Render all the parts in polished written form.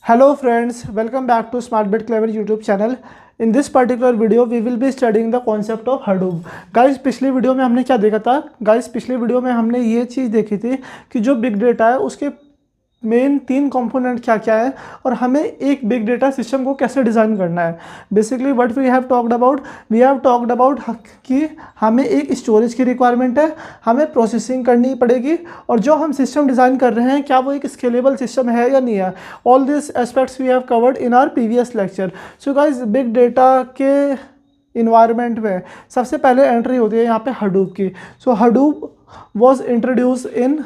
Hello friends, welcome back to Smart Bit Clever YouTube channel. In this particular video, we will be studying the concept of Hadoop. Guys, पिछली video में हमने क्या देखा था? Guys, पिछली video में हमने ये चीज़ देखी थी कि जो बिग डेटा है उसके मेन 3 कंपोनेंट क्या क्या है और हमें एक बिग डेटा सिस्टम को कैसे डिज़ाइन करना है. Basically what we have talked about कि हमें एक स्टोरेज की रिक्वायरमेंट है, हमें प्रोसेसिंग करनी पड़ेगी और जो हम सिस्टम डिज़ाइन कर रहे हैं क्या वो एक स्केलेबल सिस्टम है या नहीं है. All this aspects we have covered in our previous lecture. So guys, big data के इन्वायरमेंट में सबसे पहले एंट्री होती है यहाँ पे हडूप की. So Hadoop was introduce in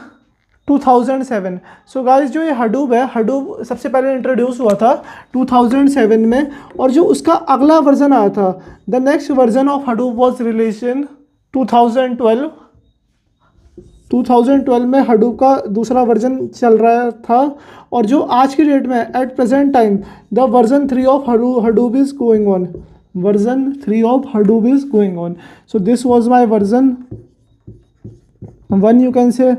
2007. So guys, जो ये हडूप है, हडूप सबसे पहले इंट्रोड्यूस हुआ था 2007 में और जो उसका अगला वर्जन आया था, the next version of Hadoop was release इन 2012. 2012 में हडूप का दूसरा वर्जन चल रहा था और जो आज की डेट में at present time the version 3 of Hadoop is going on. Version 3 of Hadoop is going on. So this was my version 1, you can say.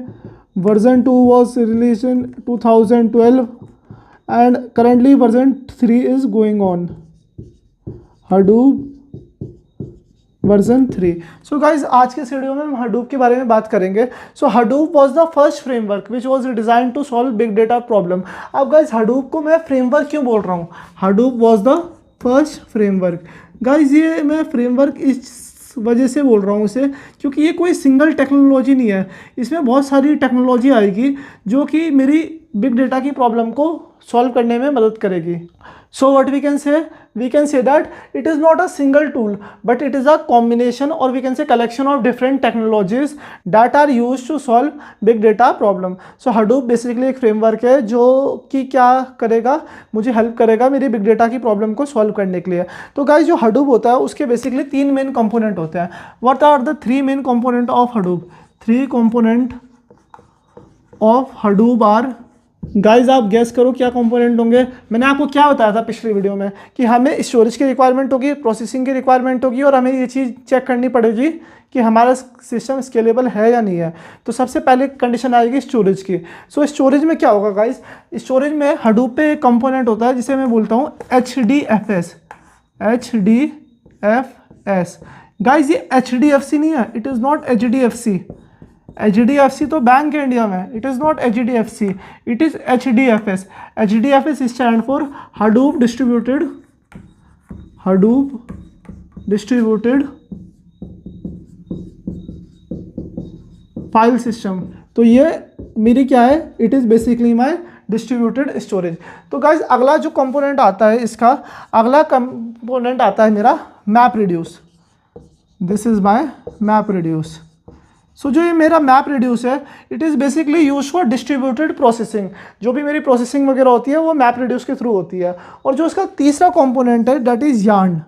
Version 2 was released in 2012 and currently version 3 is going on. Hadoop version 3. So guys, आज के इस video में हम Hadoop के बारे में बात करेंगे. So Hadoop was the first framework which was designed to solve big data problem. अब guys, Hadoop को मैं framework क्यों बोल रहा हूँ? Hadoop was the first framework. Guys, ये मैं framework इस वजह से बोल रहा हूँ इसे क्योंकि ये कोई सिंगल टेक्नोलॉजी नहीं है. इसमें बहुत सारी टेक्नोलॉजी आएगी जो कि मेरी बिग डेटा की प्रॉब्लम को सॉल्व करने में मदद करेगी. So what we can say that it is not a single tool but it is a combination और we can say collection of different technologies that are use to solve big data problem. So Hadoop basically एक framework है जो कि क्या करेगा, मुझे help करेगा मेरी बिग डेटा की प्रॉब्लम को सॉल्व करने के लिए. तो गाइस, जो हडूप होता है उसके बेसिकली 3 मेन कंपोनेंट होते हैं. What are the 3 main component of Hadoop? 3 component of Hadoop are, guys आप गैस करो क्या कंपोनेंट होंगे. मैंने आपको क्या बताया था पिछली वीडियो में कि हमें स्टोरेज की रिक्वायरमेंट होगी, प्रोसेसिंग की रिक्वायरमेंट होगी और हमें ये चीज़ चेक करनी पड़ेगी कि हमारा सिस्टम स्केलेबल है या नहीं है. तो सबसे पहले कंडीशन आएगी स्टोरेज की. सो स्टोरेज में क्या होगा गाइज? स्टोरेज में हडूप पे एक कंपोनेंट होता है जिसे मैं बोलता हूँ HDFS. गाइज, ये HDFC नहीं है, it is not HDFC. HDFC तो बैंक है इंडिया में, it is not HDFC, it is HDFS. HDFS stand for Hadoop distributed file system. तो ये मेरी क्या है? It is basically my distributed storage. तो गाइज, अगला जो कंपोनेंट आता है, इसका अगला कंपोनेंट आता है मेरा map reduce. This is my map reduce. So जो ये मेरा मैप रिड्यूस है, it is basically use for distributed processing. जो भी मेरी प्रोसेसिंग वगैरह होती है वो मैप रिड्यूस के थ्रू होती है. और जो इसका तीसरा कंपोनेंट है that is yarn.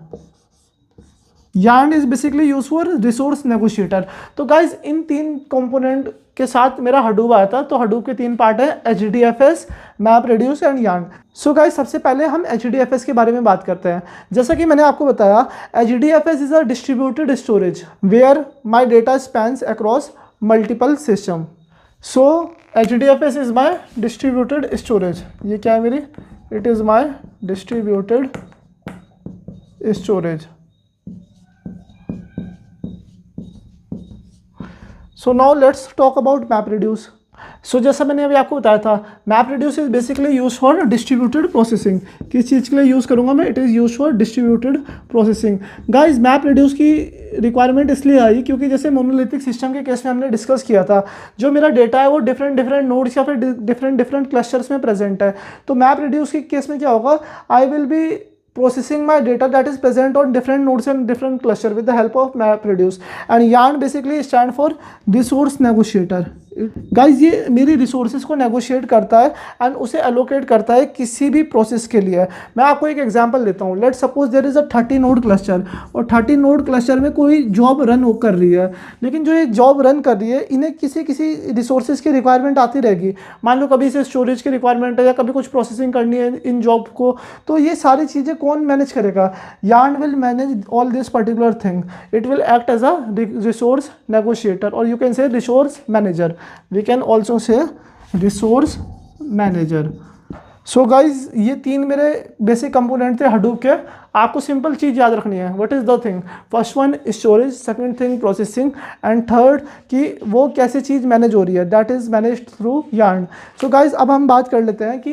Yarn is basically use for resource negotiator. तो गाइज, इन 3 कंपोनेंट के साथ मेरा हडूप आया था. तो हडूप के 3 पार्ट है, HDFS, map reduce and yarn. So guys, सबसे पहले हम HDFS के बारे में बात करते हैं. जैसा कि मैंने आपको बताया, HDFS is a distributed storage where my data spans across multiple system. So HDFS is my distributed storage. ये क्या है मेरी? It is my distributed storage. So now let's talk about map reduce. So जैसा मैंने अभी आपको बताया था, map reduce is basically use for distributed processing. किस चीज़ के लिए यूज़ करूँगा मैं? It is use for distributed processing. Guys, map reduce की रिक्वायरमेंट इसलिए आई क्योंकि जैसे मोनोलिथिक सिस्टम के केस में हमने डिस्कस किया था, जो मेरा डेटा है वो डिफरेंट नोड्स या फिर डिफरेंट क्लस्टर्स में प्रेजेंट है. तो मैप रिड्यूस के केस में क्या होगा? आई will B processing my data that is present on different nodes and different cluster with the help of MapReduce. And YARN basically stand for resource negotiator. Guys, ये मेरी resources को negotiate करता है and उसे allocate करता है किसी भी प्रोसेस के लिए. मैं आपको एक एग्जांपल देता हूँ. Let suppose there is a 30 node cluster और 30 नोड क्लस्टर में कोई जॉब रन कर रही है, लेकिन जो ये जॉब रन कर रही है इन्हें किसी रिसोर्सेज की रिक्वायरमेंट आती रहेगी. मान लो कभी इसे स्टोरेज की रिक्वायरमेंट है या कभी कुछ प्रोसेसिंग करनी है इन जॉब को. तो ये सारी चीज़ें कौन मैनेज करेगा? YARN will manage all this particular thing. It will act as a resource negotiator और you can say resource manager. We can also say resource manager. So guys ये तीन मेरे बेसिक कंपोनेंट थे हडूप के। आपको simple चीज़ याद रखनी है, what is the thing. First one storage, second thing processing, and third कि वो कैसे चीज़ मैनेज हो रही है, that is manage through yarn. So guys अब हम बात कर लेते हैं कि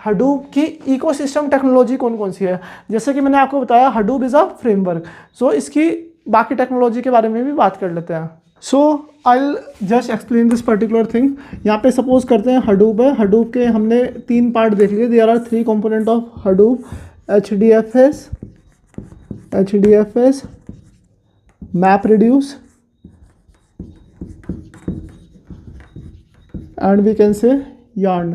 हडूप की इकोसिस्टम टेक्नोलॉजी कौन कौन सी है। जैसे कि मैंने आपको बताया हडूप इज़ अ फ्रेमवर्क, सो इसकी बाकी टेक्नोलॉजी के बारे में भी बात कर लेते हैं। So I just explain this particular thing. यहाँ पे सपोज करते हैं हडूप है, हडूप के हमने तीन पार्ट देख लिए। There are three component of Hadoop, H D F S, map reduce and we can say yarn.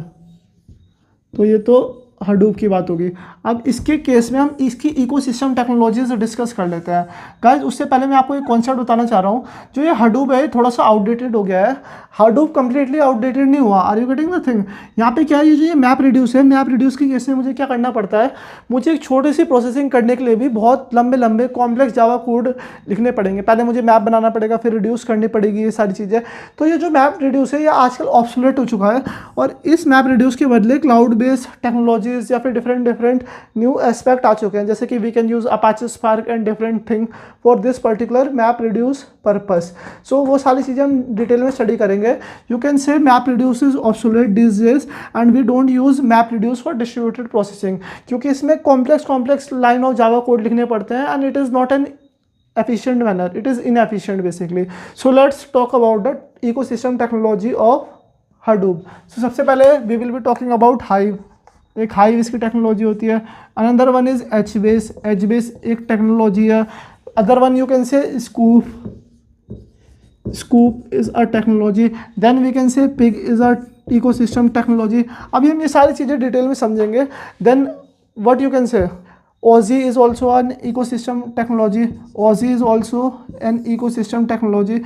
तो ये तो हडूप की बात होगी। अब इसके केस में हम इसकी इकोसिस्टम टेक्नोलॉजी से डिस्कस कर लेते हैं। गाइस उससे पहले मैं आपको एक कॉन्सेप्ट बताना चाह रहा हूँ। जो ये हडूप है थोड़ा सा आउटडेटेड हो गया है। हडूप कंप्लीटली आउटडेटेड नहीं हुआ। Are you getting the thing. यहाँ पे क्या है, ये जो ये मैप रिड्यूस है, मैप रिड्यूस के केस में मुझे क्या करना पड़ता है, मुझे एक छोटी सी प्रोसेसिंग करने के लिए भी बहुत लंबे लंबे कॉम्प्लेक्स जावा कोड लिखने पड़ेंगे। पहले मुझे मैप बनाना पड़ेगा, फिर रिड्यूस करनी पड़ेगी, ये सारी चीज़ें। तो ये जो मैप रिड्यूस है ये आजकल ऑब्सोलेट हो चुका है, और इस मैप रिड्यूस के बदले क्लाउड बेस्ड टेक्नोलॉजीज या फिर डिफरेंट न्यू एस्पेक्ट आ चुके हैं। जैसे कि we can use Apache Spark and different thing for this particular map reduce purpose. So वो सारी चीज़ें हम डिटेल में स्टडी करेंगे। You can say map reduce is obsolete these days and we don't use map reduce for distributed processing, क्योंकि इसमें complex line of Java code लिखने पड़ते हैं and it is not an efficient manner, it is inefficient basically. So let's talk about the ecosystem technology of Hadoop. So सबसे पहले we will be talking about Hive. एक Hive इसकी technology होती है। Another one is HBase. HBase एक technology है। Other one you can say Scoop. Scoop is a technology. Then we can say Pig is a ecosystem technology. अभी हम ये सारी चीज़ें डिटेल में समझेंगे। Then what you can say, Ozzy is also an ecosystem technology. Ozzy is also an ecosystem technology.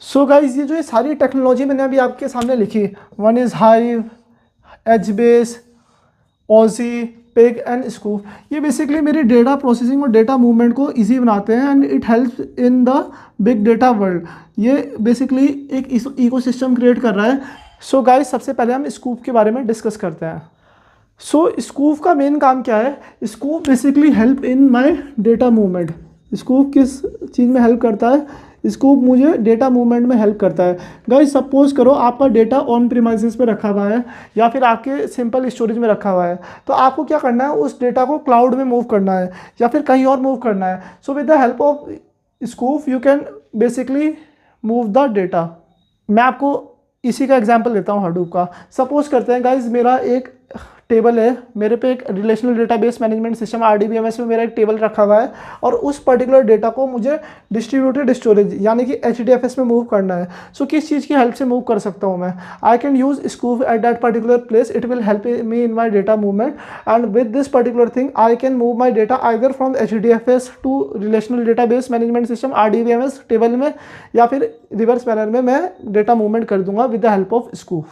So guys ये जो ये सारी टेक्नोलॉजी मैंने अभी आपके सामने लिखी, one is hive, HBase, Ozzy, Pig and Scoop, ये बेसिकली मेरी डेटा प्रोसेसिंग और डेटा मूवमेंट को ईजी बनाते हैं and it helps in the big data world. ये बेसिकली एक इकोसिस्टम क्रिएट कर रहा है। सो गाइस सबसे पहले हम Scoop के बारे में डिस्कस करते हैं। सो स्कूप का मेन काम क्या है, scoop basically help in my data movement. Scoop किस चीज़ में हेल्प करता है, स्कूप मुझे डेटा मूवमेंट में हेल्प करता है। गाइस सपोज करो आपका डेटा ऑन प्रीमाइसेस पे रखा हुआ है या फिर आपके सिंपल स्टोरेज में रखा हुआ है, तो आपको क्या करना है, उस डेटा को क्लाउड में मूव करना है या फिर कहीं और मूव करना है। So with the help of scoop you can basically move the data. मैं आपको इसी का एग्जाम्पल देता हूँ हडूप का। सपोज करते हैं गाइज मेरा एक टेबल है, मेरे पे एक relational database management system RDBMS में मेरा एक टेबल रखा हुआ है और उस पर्टिकुलर डेटा को मुझे डिस्ट्रीब्यूटेड स्टोरेज यानी कि HDFS में मूव करना है। सो किस चीज़ की हेल्प से मूव कर सकता हूँ मैं, I can use Sqoop at that particular place, it will help me in my data movement and with this particular thing I can move my data either from HDFS to relational database management system RDBMS table में, या फिर reverse manner में मैं data movement कर दूंगा with the help of scoop.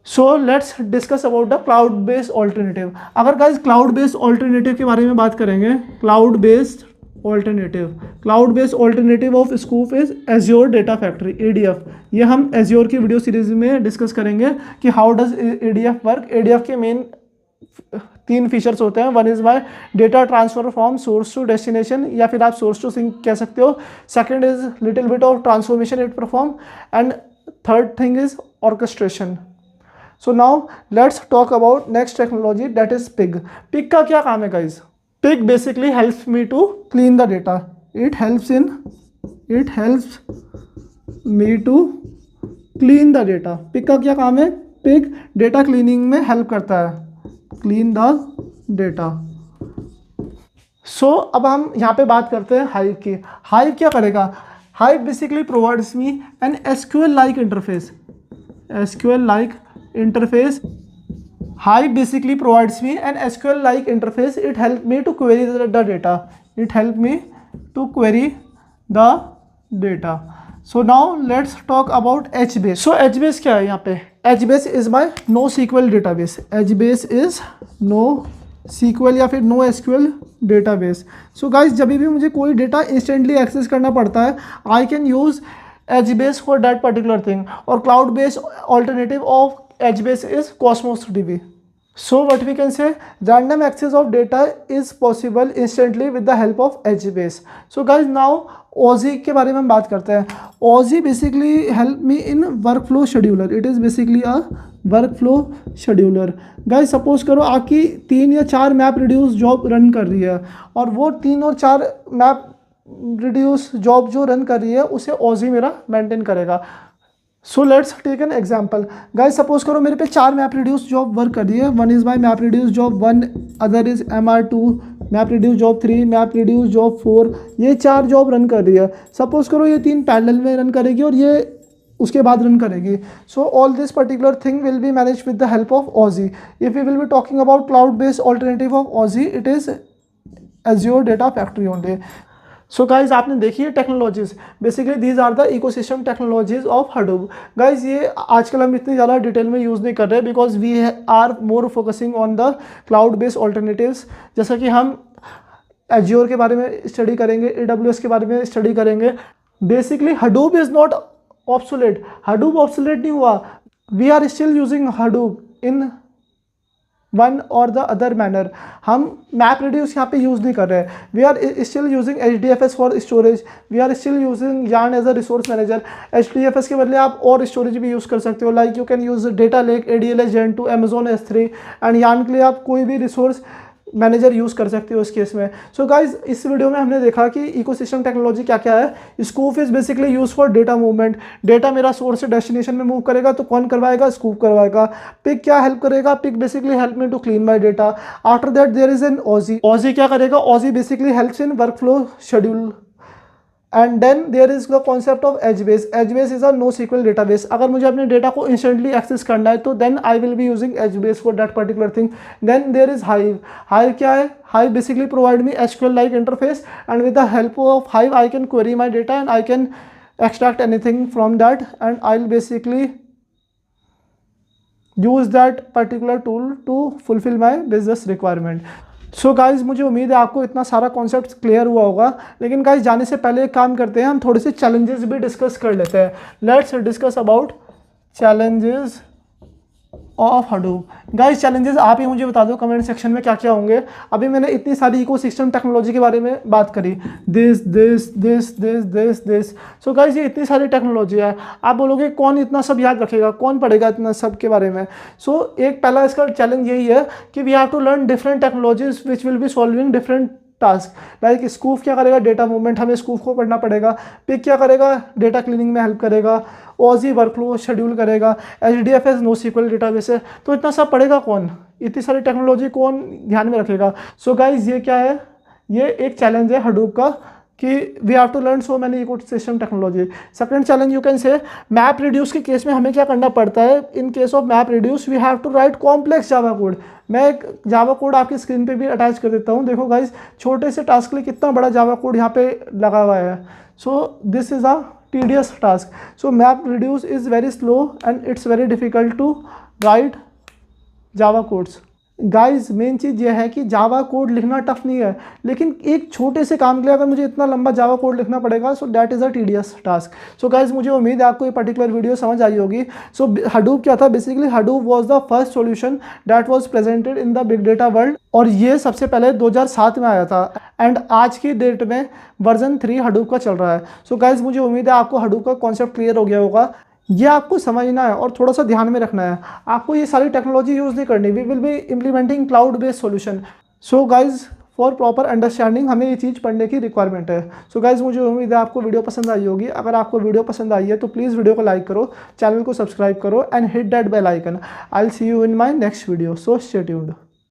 So let's discuss about the cloud based alternative. अगर guys cloud based alternative के बारे में बात करेंगे, cloud based alternative of scoop is azure data factory, ADF। ये हम एज्योर की वीडियो सीरीज में डिस्कस करेंगे कि how does ADF work. ADF के मेन 3 फीचर्स होते हैं। One is my data transfer from source to destination, या फिर आप सोर्स टू सिंक कह सकते हो। Second is little bit of transformation it perform, and third thing is orchestration. So now let's talk about next technology, that is Pig. Pig का क्या काम है guys? Pig basically helps me to clean the data. It helps me to clean the data. Pig का क्या काम है? Pig data cleaning में help करता है, clean the data. So अब हम यहाँ पे बात करते हैं Hive की। Hive क्या करेगा? Hive basically provides me an SQL-like interface. Hive basically provides me an SQL-like interface. It helps me to query the data. So now let's talk about HBase. So HBase क्या है यहाँ पे? HBase is my NoSQL database. HBase is NoSQL या फिर NoSQL database. So guys जब भी मुझे कोई डेटा इंस्टेंटली एक्सेस करना पड़ता है, I can use HBase for that particular thing. और cloud based alternative of HBase is Cosmos DB. So what we can say, random access of data is possible instantly with the help of HBase. So guys now OSI के बारे में हम बात करते हैं. OSI basically help me in workflow scheduler. It is basically a workflow scheduler. Guys suppose करो आपकी 3 या 4 मैप रिड्यूस जॉब रन कर रही है और वो 3 और 4 मैप रिड्यूस जॉब जो रन कर रही है उसे OSI मेरा मेंटेन करेगा. So let's take an example. Guys suppose करो मेरे पे 4 मैप रिड्यूस जॉब वर्क कर रही है. One is my map reduce job 1, other is MR2, map reduce job 3, map reduce job 4. ये 4 जॉब रन कर रही है. सपोज करो ये 3 पैरेलल में रन करेगी और ये उसके बाद रन करेगी. So all this particular thing will be manage with the help of OSI. If you will be talking about cloud based alternative of OSI, it is Azure Data Factory only. So guys आपने देखी है technologies, basically these are the ecosystem technologies of Hadoop. Guys ये आजकल हम इतनी ज़्यादा detail में use नहीं कर रहे because we are more focusing on the cloud based alternatives. जैसा कि हम एज्योर के बारे में स्टडी करेंगे, AWS के बारे में स्टडी करेंगे. Basically Hadoop is not obsolete. Hadoop obsolete नहीं हुआ. We are still using Hadoop in one or the other manner. हम मैप रिड्यूस यहाँ पे यूज़ नहीं कर रहे हैं. We are still using HDFS for storage. We are still using yarn as a resource manager. HDFS के बदले आप और स्टोरेज भी यूज़ कर सकते हो. Like you can use data lake, ADLS Gen 2, Amazon S3 and yarn के लिए आप कोई भी रिसोर्स मैनेजर यूज़ कर सकते हो इस केस में. सो गाइज इस वीडियो में हमने देखा कि इकोसिस्टम टेक्नोलॉजी क्या क्या है. Scoop is basically use for data movement. Data मेरा सोर्स से डेस्टिनेशन में मूव करेगा तो कौन करवाएगा? स्कूप करवाएगा. पिक क्या हेल्प करेगा? Pig basically help me to clean my data. After that there is an OSI. OSI क्या करेगा? OSI basically helps in workflow schedule. And then there is the concept of HBase. HBase is a NoSQL database. अगर मुझे अपने data को instantly access करना है तो then I will be using HBase for that particular thing. Then there is Hive. Hive क्या है? Hive basically provide me SQL like interface and with the help of Hive I can query my data and I can extract anything from that and I'll basically use that particular tool to fulfill my business requirement. So guys मुझे उम्मीद है आपको इतना सारा concept clear हुआ होगा. लेकिन guys जाने से पहले एक काम करते हैं, हम थोड़े से चैलेंजेस भी डिस्कस कर लेते हैं. Let's discuss about challenges of Hadoop. Guys challenges आप ही मुझे बता दो कमेंट सेक्शन में क्या क्या होंगे. अभी मैंने इतनी सारी इकोसिस्टम टेक्नोलॉजी के बारे में बात करी, दिस. सो गाइस ये इतनी सारी टेक्नोलॉजी है. आप बोलोगे कौन इतना सब याद रखेगा, कौन पढ़ेगा इतना सब के बारे में. सो एक पहला इसका चैलेंज यही है कि we have to learn different technologies which will be solving different task. Like Sqoop क्या करेगा? डेटा मूवमेंट, हमें स्कूप को पढ़ना पड़ेगा. पिक क्या करेगा? डेटा क्लीनिंग में हेल्प करेगा. OSI वर्कफ्लो शेड्यूल करेगा. HDFS NoSQL डेटाबेस है. तो इतना सब पढ़ेगा कौन? इतनी सारी टेक्नोलॉजी कौन ध्यान में रखेगा? सो गाइज ये क्या है? ये एक चैलेंज है हडूप का कि we have to learn so many ecosystem technology. Second challenge you can say map reduce के केस में हमें क्या करना पड़ता है. In case of map reduce we have to write complex Java code. मैं एक जावा कोड आपकी स्क्रीन पे भी अटैच कर देता हूँ. देखो गाइज छोटे से टास्क के लिए कितना बड़ा जावा कोड यहाँ पे लगा हुआ है. So this is a tedious task. So map reduce is very slow and it's very difficult to write Java codes. Guys main चीज़ ये है कि जावा कोड लिखना टफ नहीं है, लेकिन एक छोटे से काम के लिए अगर मुझे इतना लंबा जावा कोड लिखना पड़ेगा so that is a tedious task. So guys मुझे उम्मीद है आपको ये पर्टिकुलर वीडियो समझ आई होगी. सो हडूप क्या था? Basically Hadoop was the first solution that was presented in the big data world और ये सबसे पहले 2007 में आया था एंड आज की डेट में वर्जन 3 हडूप का चल रहा है. सो गाइज मुझे उम्मीद है आपको हडूप का कॉन्सेप्ट क्लियर हो गया होगा. ये आपको समझना है और थोड़ा सा ध्यान में रखना है. आपको ये सारी टेक्नोलॉजी यूज़ नहीं करनी. We will be implementing cloud based solution. So guys for proper understanding हमें ये चीज़ पढ़ने की रिक्वायरमेंट है. सो गाइज मुझे उम्मीद है आपको वीडियो पसंद आई होगी. अगर आपको वीडियो पसंद आई है तो प्लीज़ वीडियो को लाइक करो, चैनल को सब्सक्राइब करो and hit that bell icon. I will see you in my next video. So stay tuned.